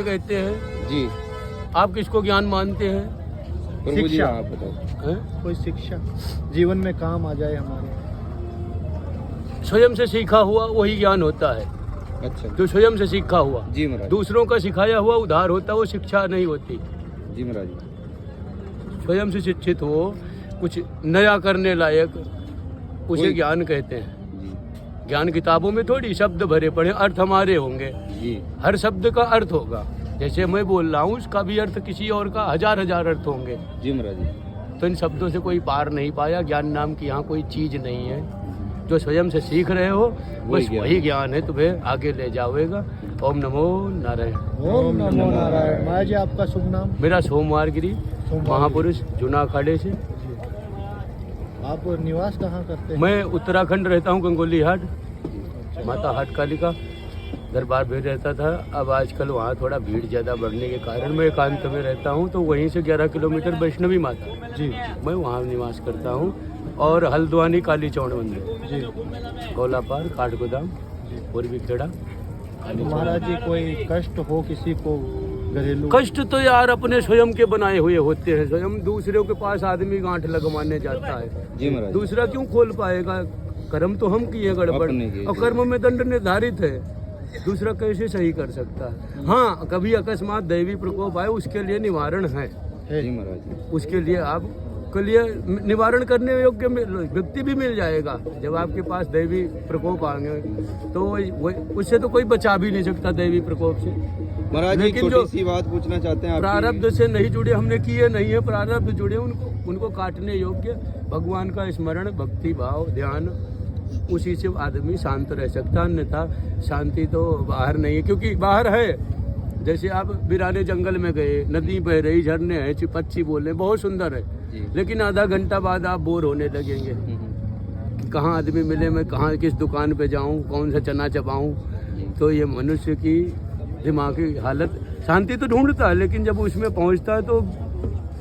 कहते हैं जी आप किसको ज्ञान मानते हैं? प्रभु जी शिक्षा। आप बताओ। हैं? कोई शिक्षा जीवन में काम आ जाए हमारे। स्वयं से सीखा हुआ वही ज्ञान होता है, अच्छा जो स्वयं से सीखा हुआ। जी महाराज। दूसरों का सिखाया हुआ उधार होता है, वो शिक्षा नहीं होती। जी महाराज। स्वयं से शिक्षित हो, कुछ नया करने लायक, उसे वही। ज्ञान कहते हैं। जी ज्ञान किताबों में थोड़ी शब्द भरे पड़े, अर्थ हमारे होंगे। जी हर शब्द का अर्थ होगा। जैसे मैं बोल रहा हूँ उसका भी अर्थ किसी और का हजार हजार अर्थ होंगे। जी महाराज जी। तो इन शब्दों से कोई पार नहीं पाया। ज्ञान नाम की यहाँ कोई चीज नहीं है। जो स्वयं से सीख रहे हो बस वही ज्ञान है, तुम्हें आगे ले जाओगे। ओम नमो नारायण। ओम नमो नारायण। महाराज जी आपका शुभ नाम? मेरा सोमवार गिरी सोमवार महापुरुष जूना अखाड़े से। आप निवास कहाँ करते हैं? मैं उत्तराखंड रहता हूँ, गंगोली हाट, माता हाट कालिका दरबार भी रहता था। अब आजकल वहाँ थोड़ा भीड़ ज़्यादा बढ़ने के कारण मैं एकांत में रहता हूँ। तो वहीं से 11 किलोमीटर वैष्णवी माता जी मैं वहाँ निवास करता हूँ। और हल्द्वानी काली चौड़ मंदिर, जी। कोलापार, काठगोदाम, पूर्वी खेड़ा। महाराज जी कोई कष्ट हो किसी को घरेलू? कष्ट तो यार अपने स्वयं के बनाए हुए होते हैं। स्वयं दूसरों के पास आदमी गांठ लगवाने जाता है, जी महाराज। दूसरा क्यों खोल पाएगा? कर्म तो हम किए गड़बड़, अपने किए। और कर्म में दंड निर्धारित है, दूसरा कैसे सही कर सकता है? हाँ, कभी अकस्मात दैवी प्रकोप आए उसके लिए निवारण है। जी महाराज। उसके लिए आप के लिए निवारण करने योग्य व्यक्ति भी मिल जाएगा। जब आपके पास दैवी प्रकोप आएंगे तो उससे तो कोई बचा भी नहीं सकता दैवी प्रकोप से। महाराज जी लेकिन जो छोटी सी बात पूछना चाहते हैं आपकी। प्रारब्ध से नहीं जुड़े, हमने किए नहीं है, प्रारब्ध जुड़े उनको काटने योग्य भगवान का स्मरण, भक्ति भाव, ध्यान, उसी से आदमी शांत रह सकता। अन्यथा शांति तो बाहर नहीं है। क्योंकि बाहर है, जैसे आप बिराने जंगल में गए, नदी बह रही, झरने हैं, पक्षी बोले, बहुत सुंदर है, लेकिन आधा घंटा बाद आप बोर होने लगेंगे कि कहाँ आदमी मिले, मैं कहाँ किस दुकान पे जाऊँ, कौन सा चना चबाऊँ। तो ये मनुष्य की दिमागी हालत शांति तो ढूंढता है, लेकिन जब उसमें पहुँचता है तो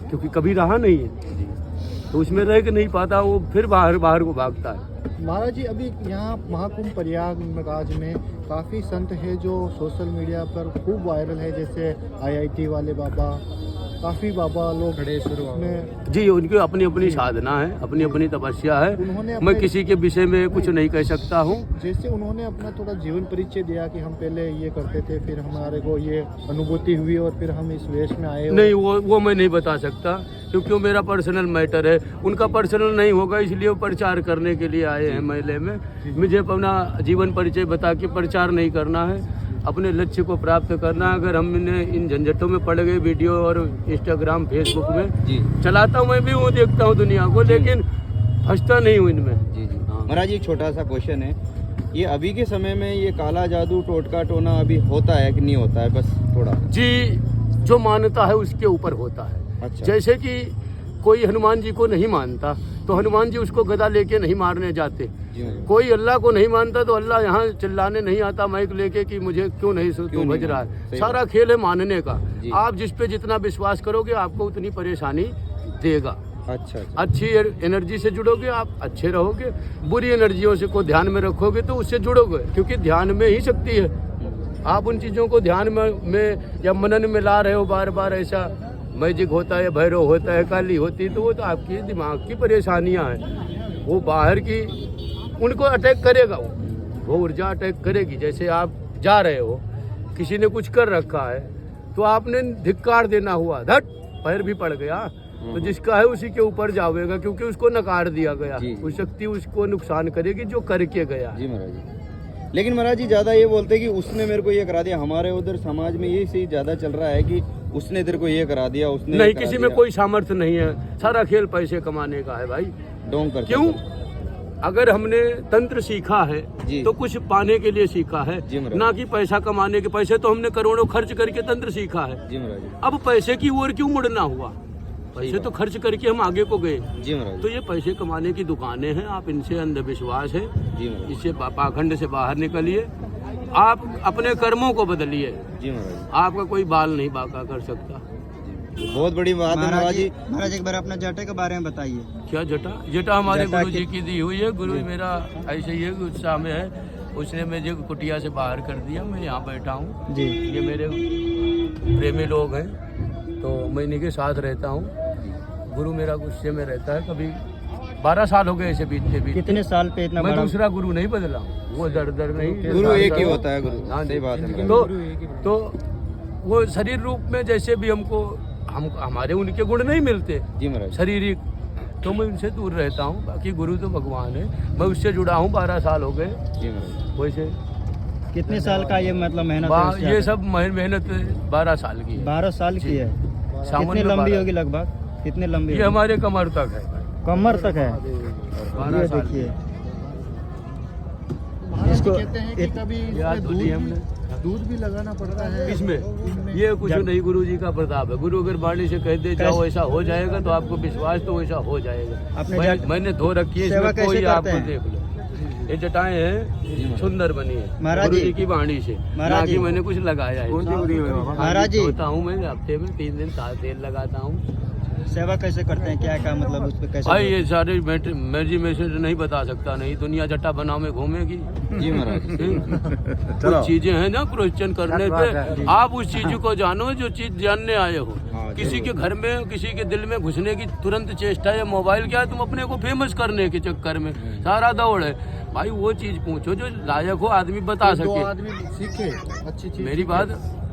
क्योंकि कभी रहा नहीं है तो उसमें रह के नहीं पाता, वो फिर बाहर को भागता है। महाराज जी अभी यहाँ महाकुंभ प्रयागराज में काफ़ी संत है जो सोशल मीडिया पर खूब वायरल है, जैसे IIT वाले बाबा, काफ़ी बाबा लोग खड़े शुरू में। जी, उनकी अपनी अपनी साधना है, अपनी अपनी तपस्या है। उन्होंने मैं किसी के विषय में कुछ नहीं कह सकता हूँ। जैसे उन्होंने अपना थोड़ा जीवन परिचय दिया कि हम पहले ये करते थे, फिर हमारे को ये अनुभूति हुई और फिर हम इस वेश में आए। नहीं, वो मैं नहीं बता सकता क्योंकि वो मेरा पर्सनल मैटर है। उनका पर्सनल नहीं होगा, इसलिए वो प्रचार करने के लिए आए हैं मेले में। मुझे अपना जीवन परिचय बता के प्रचार नहीं करना है, अपने लक्ष्य को प्राप्त करना। अगर हमने इन झंझटों में पड़ गए, वीडियो और इंस्टाग्राम फेसबुक में जी चलाता हूँ, मैं भी वो देखता हूँ दुनिया को, लेकिन फंसता नहीं हूँ इनमें। जी जी। हाँ। महाराज एक छोटा सा क्वेश्चन है, ये अभी के समय में ये काला जादू टोटका टोना अभी होता है कि नहीं होता है? बस थोड़ा जी, जो मानता है उसके ऊपर होता है। अच्छा। जैसे कि कोई हनुमान जी को नहीं मानता तो हनुमान जी उसको गदा लेके नहीं मारने जाते। जी महाराज। कोई अल्लाह को नहीं मानता तो अल्लाह यहाँ चिल्लाने नहीं आता माइक लेके कि मुझे क्यों नहीं तू नहीं भज रहा मानता? है। सही सारा खेल है मानने का। जी। आप जिस पे जितना विश्वास करोगे आपको उतनी परेशानी देगा। अच्छा अच्छा। अच्छी एनर्जी से जुड़ोगे आप अच्छे रहोगे, बुरी एनर्जियों से को ध्यान में रखोगे तो उससे जुड़ोगे, क्योंकि ध्यान में ही शक्ति है। आप उन चीज़ों को ध्यान में या मनन में ला रहे हो, बार बार ऐसा मैजिक होता है, भैरव होता है, काली होती है, तो वो तो आपकी दिमाग की परेशानियां हैं। वो बाहर की उनको अटैक करेगा, वो ऊर्जा अटैक करेगी। जैसे आप जा रहे हो, किसी ने कुछ कर रखा है तो आपने धिक्कार देना हुआ, धट पैर भी पड़ गया, तो जिसका है उसी के ऊपर जावेगा, क्योंकि उसको नकार दिया गया। वो शक्ति उसको नुकसान करेगी जो करके गया। जी महाराज जी। लेकिन महाराज जी ज्यादा ये बोलते हैं कि उसने मेरे को ये करा दिया। हमारे उधर समाज में ये सही ज्यादा चल रहा है कि उसने तेरे को ये करा दिया, उसने नहीं, किसी में कोई सामर्थ्य नहीं है। सारा खेल पैसे कमाने का है भाई। डोंग करता क्यों? अगर हमने तंत्र सीखा है जी। तो कुछ पाने के लिए सीखा है, जी महाराज। ना कि पैसा कमाने के। पैसे तो हमने करोड़ों खर्च करके तंत्र सीखा है। जी महाराज जी। अब पैसे की ओर क्यों मुड़ना हुआ? पैसे तो खर्च करके हम आगे को गए। जी महाराज। तो ये पैसे कमाने की दुकानें हैं, आप इनसे अंधविश्वास है, जी महाराज। इससे पाखंड से बाहर निकलिए। आप अपने कर्मों को बदलिए, जी महाराज। आपका कोई बाल नहीं बाका कर सकता। बहुत बड़ी बात है महाराज जी। महाराज एक बार अपना जटे के बारे में बताइए। क्या जटा? जटा हमारे जटा गुरु जी की दी हुई है। गुरु मेरा ऐसे ही है, उत्साह में है, उसने मुझे कुटिया से बाहर कर दिया। मैं यहाँ बैठा हूँ। जी। ये मेरे प्रेमी लोग हैं, तो मैं इन्हीं के साथ रहता हूँ। गुरु मेरा गुस्से में रहता है, कभी 12 साल हो गए ऐसे बीतते बीतते। कितने साल पे इतना मैं बड़ा? दूसरा गुरु नहीं बदला हूँ, वो दर दर नहीं। गुरु एक ही होता है गुरु, हाँ, सही बात है। तो वो शरीर रूप में जैसे भी हमको हमारे उनके गुण नहीं मिलते जी महाराज। शारीरिक, तो मैं उनसे दूर रहता हूँ। बाकी गुरु तो भगवान है, मैं उससे जुड़ा हूँ, 12 साल हो गए। जी महाराज। वैसे कितने साल का ये मतलब मेहनत है उससे ये आप? सब मेहनत 12 साल की है। 12 साल की है। सावन कितनी में लंबी 12 होगी लगभग? कितने लंबी ये होगी? हमारे कमर तक है। कमर तक है। 12 ये साल देखिए, महाराज जी इसको कहते हैं कि कभी याद इसमें तो दी हमने। दूध भी लगाना पड़ता है इसमें ये कुछ नहीं, गुरु जी का प्रताप है। गुरु अगर वाणी से कहते जाओ ऐसा हो जाएगा, तो आपको विश्वास तो वैसा हो जाएगा। आपने मैंने धो रखी है, सेवा इसमें कैसे कोई करते आपको हैं? देख लो, ये जटाएं हैं सुंदर बनी है महाराज गुरु जी। जी की वाणी से, महाराज ना कि जी। मैंने कुछ लगाया है। महाराज जी। होता हूँ मैं हफ्ते में 3 दिन 7 तेल लगाता हूँ। सेवा कैसे करते हैं? क्या क्या मतलब उस पे कैसे? भाई ये सारे मेरी मैसेज नहीं बता सकता, नहीं दुनिया जट्टा बनाव में घूमेगी। जी महाराज। कुछ चीजें हैं ना क्वेश्चन करने पे, आप उस चीज को जानो जो चीज जानने आए हो। हाँ, किसी के घर में, किसी के दिल में घुसने की तुरंत चेष्टा है। मोबाइल क्या है, तुम अपने को फेमस करने के चक्कर में सारा दौड़ है। भाई वो चीज पूछो जो लायक हो, आदमी बता दो सके। आदमी सीखे अच्छी चीज।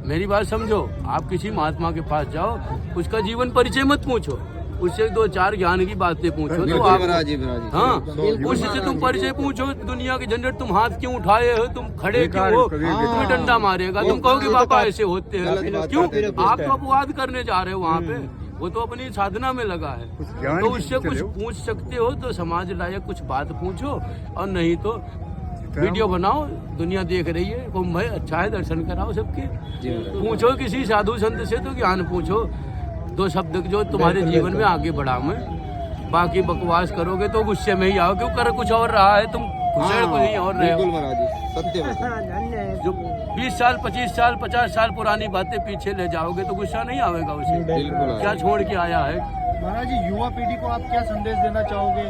मेरी बात समझो। आप किसी महात्मा के पास जाओ, उसका जीवन परिचय मत पूछो, उससे 2-4 ज्ञान की बातें पूछो। तो बिल्कुल आप महाराज जी, महाराज जी। हाँ, उससे तुम परिचय पूछो। दुनिया के झंझट, तुम हाथ क्यों उठाए हो, तुम खड़े क्यों हो, तुम्हें डंडा मारेगा, तुम कहोगे बाबा ऐसे होते गलत हैं। बात क्यों? करते हैं। आप तो अपवाद करने जा रहे हो वहाँ पे, वो तो अपनी साधना में लगा है। तो उससे कुछ पूछ सकते हो तो समाज लायक कुछ बात पूछो, और नहीं तो वीडियो बनाओ, दुनिया देख रही है, कुंभ है, अच्छा है, दर्शन कराओ सबके। जी महाराज। पूछो किसी साधु संत से तो ज्ञान पूछो, 2 शब्द जो तुम्हारे जीवन में आगे बढ़ा मैं। बाकी बकवास करोगे तो गुस्से में ही आओ, क्यों कर कुछ और रहा है, तुम गुस्से को नहीं और रहे बिल्कुल हो। महाराज जी, सत्य बात। जो 20 साल 25 साल 50 साल पुरानी बातें पीछे ले जाओगे तो गुस्सा नहीं आएगा उसे। बिल्कुल। क्या छोड़ के आया है। महाराज जी, युवा पीढ़ी को आप क्या संदेश देना चाहोगे?